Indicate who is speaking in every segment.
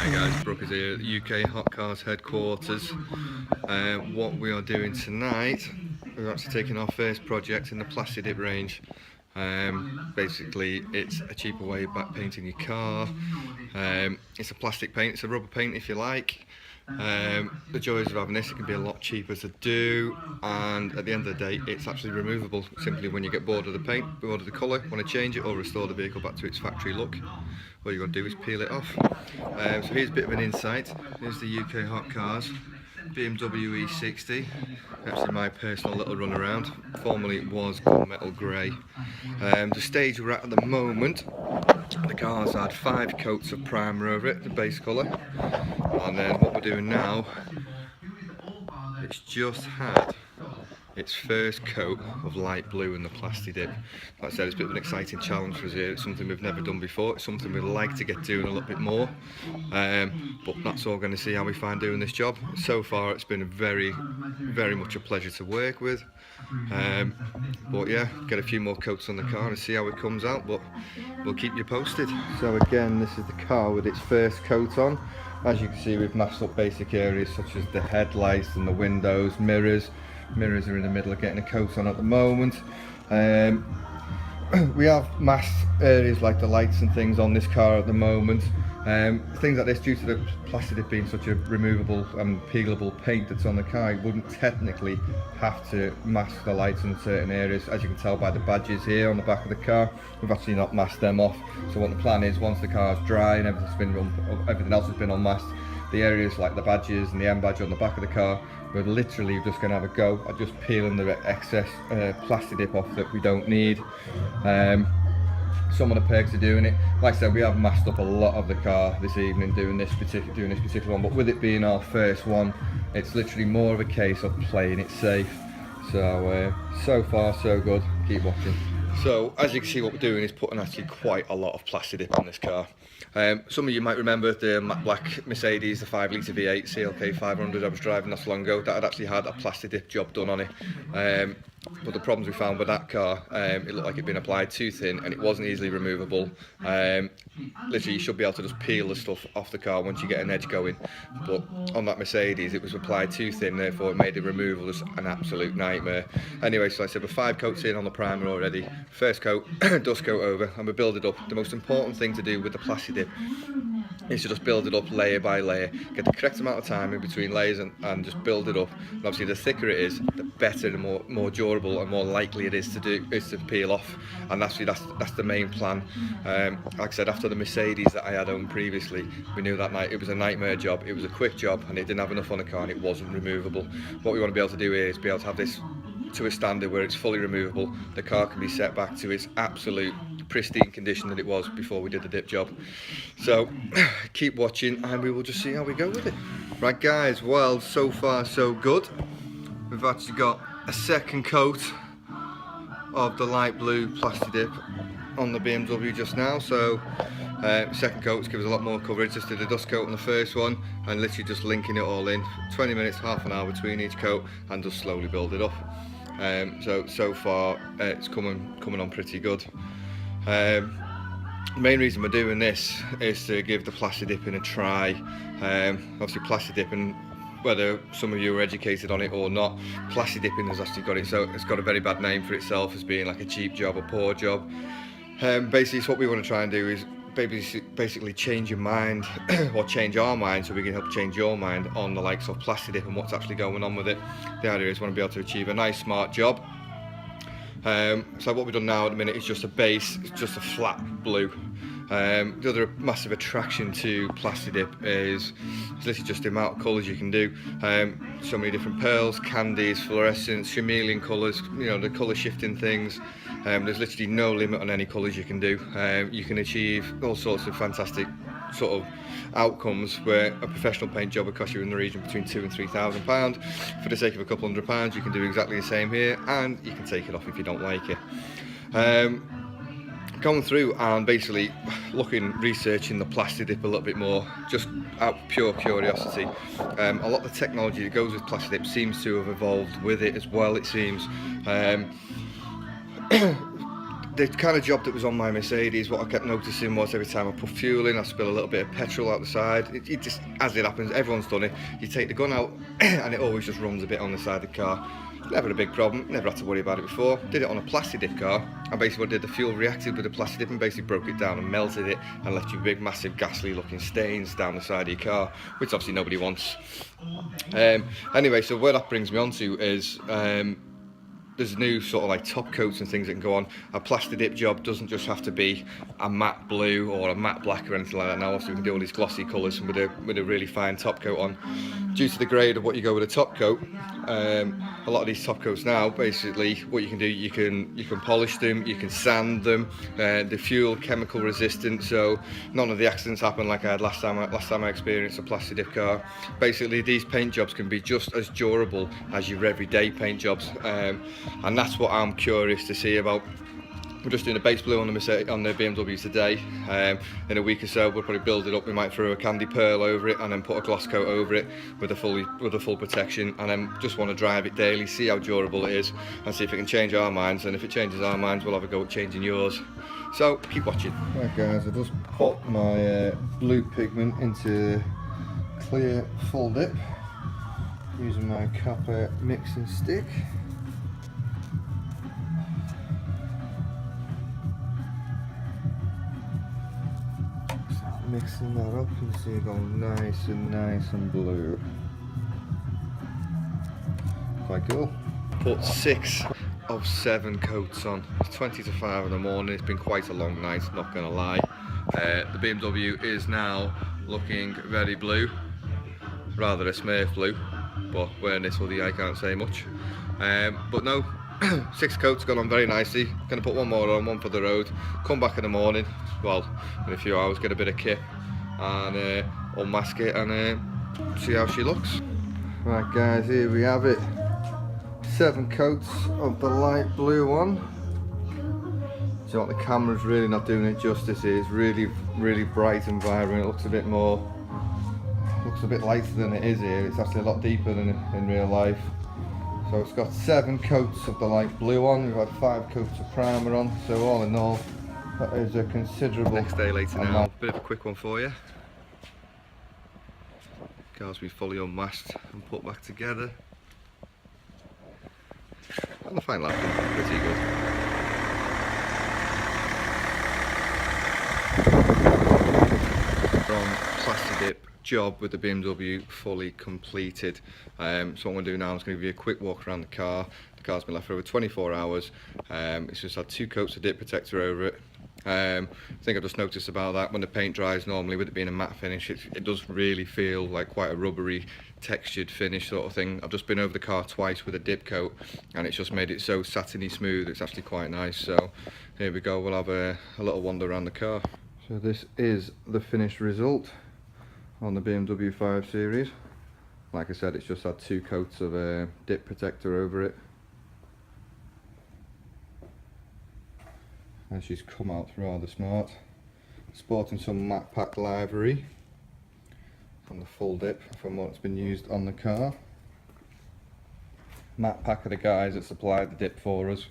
Speaker 1: Hey guys, Brooke is here at the UK Hot Cars headquarters. What we are doing tonight, we're actually taking our first project in the Plasti Dip range. Basically, it's a cheaper way of back painting your car. It's a plastic paint, it's a rubber paint if you like. The joys of having this, it can be a lot cheaper to do, and at the end of the day it's actually removable. Simply when you get bored of the paint, bored of the colour, want to change it or restore the vehicle back to its factory look, all you've got to do is peel it off. So here's a bit of an insight. Here's the UK Hot Cars BMW E60. Actually my personal little run around. Formerly it was gunmetal grey. The stage we're at the moment, the car's had 5 coats of primer over it, the base colour, and then what we're doing now, it's just had its first coat of light blue in the Plasti Dip. Like I said, it's a bit of an exciting challenge for us here. It's something we've never done before. It's something we'd like to get doing a little bit more, but that's all going to see how we find doing this job. So far it's been very much a pleasure to work with, but yeah, get a few more coats on the car and see how it comes out, but we'll keep you posted. So again, this is the car with its first coat on. As you can see, we've masked up basic areas such as the headlights and the windows, mirrors. Mirrors are in the middle of getting a coat on at the moment. We have masked areas like the lights and things on this car at the moment. Things like this, due to the Plasti Dip being such a removable and peelable paint that's on the car, you wouldn't technically have to mask the lights in certain areas. As you can tell by the badges here on the back of the car, we've actually not masked them off. So what the plan is, once the car's dry and everything else has been unmasked, the areas like the badges and the M badge on the back of the car, we're literally just going to have a go at just peeling the excess Plasti Dip off that we don't need. Some of the perks of doing it, like I said, we have masked up a lot of the car this evening doing this particular one, but with it being our first one, it's literally more of a case of playing it safe. So so far so good. Keep watching. So as you can see, what we're doing is putting actually quite a lot of Plasti Dip on this car. Some of you might remember the matte black Mercedes, the 5 litre V8 CLK 500 I was driving not so long ago, that had actually had a Plasti Dip job done on it. But the problems we found with that car, it looked like it'd been applied too thin and it wasn't easily removable. Literally you should be able to just peel the stuff off the car once you get an edge going, but on that Mercedes it was applied too thin, therefore it made the removal just an absolute nightmare. Anyway, so like I said, we're 5 coats in on the primer already. First coat, dust coat over, and we build it up. The most important thing to do with the Plasti Dip is to just build it up layer by layer, get the correct amount of time in between layers and just build it up. And obviously the thicker it is, the better and more durable and more likely it is to peel off, and that's the main plan. Like I said, after the Mercedes that I had owned previously, we knew that night it was a nightmare job. It was a quick job and it didn't have enough on the car and it wasn't removable. What we want to be able to do here is be able to have this to a standard where it's fully removable. The car can be set back to its absolute pristine condition that it was before we did the dip job. So keep watching and we will just see how we go with it. Right guys, well, so far so good. We've actually got a second coat of the light blue Plasti Dip on the BMW just now. So second coat gives us a lot more coverage. Just did a dust coat on the first one and literally just linking it all in, 20 minutes, half an hour between each coat, and just slowly build it up. So far it's coming on pretty good. The main reason we're doing this is to give the Plasti Dip a try. Obviously Plasti Dipping, whether some of you are educated on it or not, Plasti Dipping has actually got it, so it's got a very bad name for itself as being like a cheap job, a poor job. Basically it's what we want to try and do is basically change your mind or change our mind so we can help change your mind on the likes of Plasti Dip and what's actually going on with it. The idea is we want to be able to achieve a nice smart job. So what we've done now at the minute is just a base, it's just a flat blue. The other massive attraction to Plasti Dip is literally just the amount of colours you can do. So many different pearls, candies, fluorescents, chameleon colours, you know, the colour shifting things. There's literally no limit on any colours you can do. You can achieve all sorts of fantastic sort of outcomes where a professional paint job would cost you in the region between £2,000 and £3,000. For the sake of a couple £100, you can do exactly the same here, and you can take it off if you don't like it. Going through and basically researching the Plasti Dip a little bit more, just out of pure curiosity. A lot of the technology that goes with Plasti Dip seems to have evolved with it as well, it seems. the kind of job that was on my Mercedes, what I kept noticing was every time I put fuel in, I spill a little bit of petrol out the side. It just, as it happens, everyone's done it. You take the gun out and it always just runs a bit on the side of the car. Never a big problem, never had to worry about it before. Did it on a Plasti Dip car, and basically what I did, the fuel reacted with the Plasti Dip and basically broke it down and melted it and left you big massive ghastly looking stains down the side of your car, which obviously nobody wants. Anyway, so where that brings me on to is there's new sort of like top coats and things that can go on. A Plasti Dip job doesn't just have to be a matte blue or a matte black or anything like that. Now obviously we can do all these glossy colours with a really fine top coat on. Due to the grade of what you go with a top coat, a lot of these top coats now, basically what you can do, you can polish them, you can sand them. The fuel chemical resistant, so none of the accidents happen like I had last time I experienced a Plasti Dip car. Basically these paint jobs can be just as durable as your everyday paint jobs, and that's what I'm curious to see about. We're just doing a base blue on the BMW today. In a week or so we'll probably build it up. We might throw a candy pearl over it and then put a gloss coat over it with a full protection, and then just want to drive it daily, see how durable it is and see if it can change our minds, and if it changes our minds we'll have a go at changing yours. So keep watching. Right guys, I just put my blue pigment into clear full dip using my copper mixing stick. Mixing that up, you can see it going nice and blue. Quite cool. Put 6 of 7 coats on. It's 20 to 5 in the morning. It's been quite a long night, not gonna lie. The BMW is now looking very blue, rather a Smurf blue, but wearing this hoodie I can't say much. But no, 6 coats gone on very nicely. Gonna put one more on, one for the road. Come back in the morning, well, in a few hours, get a bit of kit and unmask it and see how she looks. Right guys, here we have it. 7 coats of the light blue one. So what, the camera's really not doing it justice here. It's really bright and vibrant. It looks a bit lighter than it is here. It's actually a lot deeper than in real life. So it's got 7 coats of the light blue on. We've had 5 coats of primer on. So all in all, that is a considerable. Next day later now, bit of a quick one for you. Car's been fully unmasked and put back together. And the final outcome, pretty good. From Plasti Dip job with the BMW fully completed. So what I'm going to do now is going to give you a quick walk around the car. The car's been left for over 24 hours. It's just had 2 coats of dip protector over it. I think I've just noticed about that when the paint dries, normally with it being a matte finish, it does really feel like quite a rubbery textured finish sort of thing. I've just been over the car twice with a dip coat and it's just made it so satiny smooth. It's actually quite nice. So here we go, we'll have a little wander around the car. So this is the finished result on the BMW 5 Series. Like I said, it's just had 2 coats of dip protector over it. And she's come out rather smart. Sporting some matte pack livery on the full dip from what's been used on the car. Matte pack are the guys that supplied the dip for us.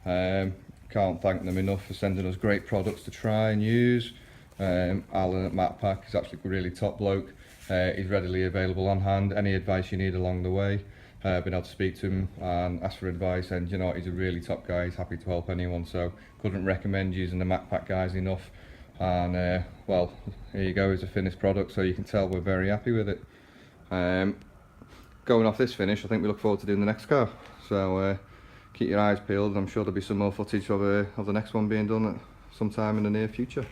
Speaker 1: Can't thank them enough for sending us great products to try and use. Alan at Matte Pack is actually a really top bloke. He's readily available on hand. Any advice you need along the way, been able to speak to him and ask for advice, and you know, he's a really top guy. He's happy to help anyone, so couldn't recommend using the Matte Pack guys enough. And well, here you go, it's a finished product, so you can tell we're very happy with it. Going off this finish, I think we look forward to doing the next car, so keep your eyes peeled. I'm sure there'll be some more footage of the next one being done at some time in the near future.